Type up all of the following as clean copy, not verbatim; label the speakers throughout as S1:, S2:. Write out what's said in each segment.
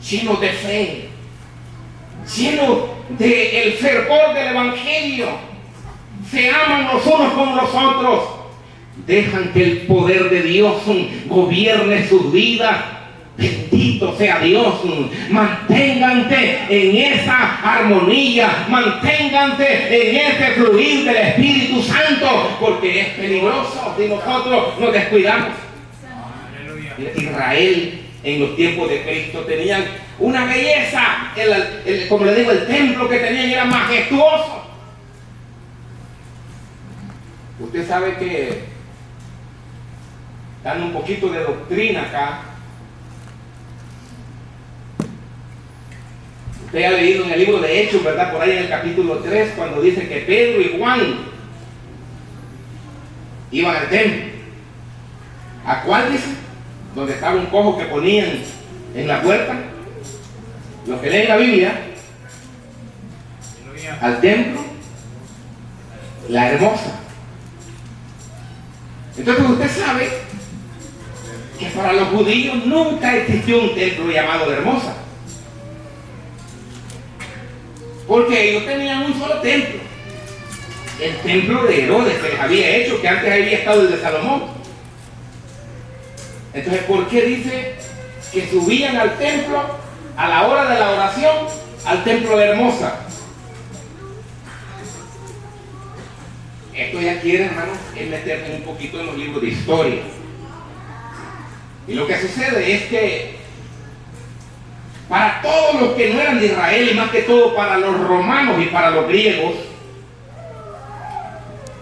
S1: llenos de fe, llenos del fervor del Evangelio, se aman los unos con los otros, dejan que el poder de Dios gobierne sus vidas. Bendito sea Dios. Manténganse en esa armonía, manténganse en ese fluir del Espíritu Santo, porque es peligroso si nosotros nos descuidamos. Israel en los tiempos de Cristo tenían una belleza, como le digo, el templo que tenían era majestuoso. Usted sabe que dan un poquito de doctrina acá. Usted ha leído en el libro de Hechos, ¿verdad? Por ahí en el capítulo 3, cuando dice que Pedro y Juan iban al templo. ¿A cuál dice? Donde estaba un cojo que ponían en la puerta. Los que leen la Biblia, al templo, la Hermosa. Entonces usted sabe que para los judíos nunca existió un templo llamado la Hermosa, porque ellos tenían un solo templo, el templo de Herodes que les había hecho, que antes había estado el de Salomón. Entonces, ¿por qué dice que subían al templo a la hora de la oración, al templo de Hermosa? Esto ya quiere, hermanos, es meterme un poquito en los libros de historia. Y lo que sucede es que para todos los que no eran de Israel, y más que todo para los romanos y para los griegos,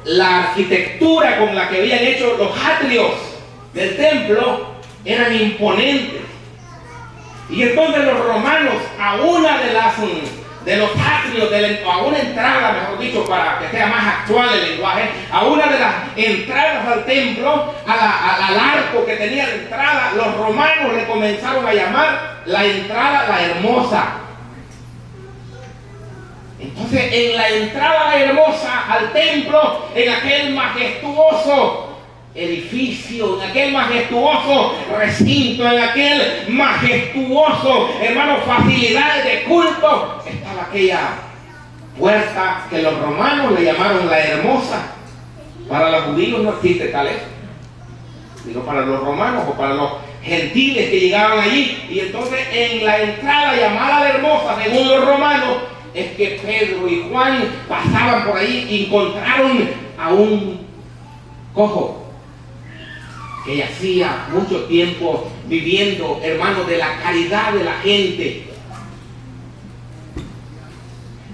S1: la arquitectura con la que habían hecho los atrios del templo eran imponentes. Y entonces los romanos, a una de los atrios, a una entrada, mejor dicho, para que sea más actual el lenguaje, a una de las entradas al templo, al arco que tenía la entrada, los romanos le comenzaron a llamar la entrada la Hermosa. Entonces, en la entrada Hermosa al templo, en aquel majestuoso edificio, en aquel majestuoso recinto, en aquel majestuoso, hermano, facilidades de culto, estaba aquella puerta que los romanos le llamaron la Hermosa. Para los judíos no existe tal eso, sino para los romanos o para los gentiles que llegaban allí. Y entonces en la entrada llamada la Hermosa, según los romanos, es que Pedro y Juan pasaban por ahí y encontraron a un cojo que yacía mucho tiempo viviendo, hermanos, de la caridad de la gente.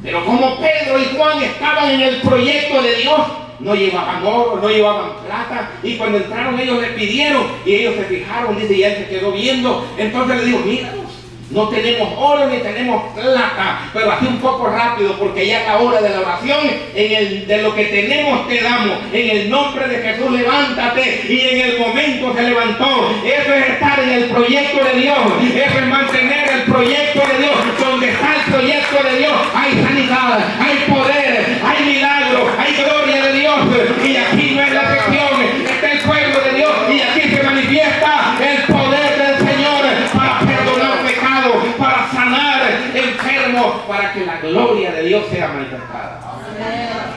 S1: Pero como Pedro y Juan estaban en el proyecto de Dios, no llevaban oro, no llevaban plata, y cuando entraron ellos le pidieron, y ellos se fijaron, dice, y él se quedó viendo. Entonces le dijo, mira, no tenemos oro ni tenemos plata, pero así un poco rápido, porque ya es la hora de la oración. De lo que tenemos te damos. En el nombre de Jesús levántate. Y en el momento se levantó. Eso es estar en el proyecto de Dios. Eso es mantener el proyecto de Dios. Donde está el proyecto de Dios hay sanidad, hay poder, hay milagro, hay gloria de Dios. Y aquí no es la excepción, está el pueblo de Dios, y aquí se manifiesta el poder del Señor para perdonar pecados, para sanar enfermos, para que la gloria de Dios sea manifestada.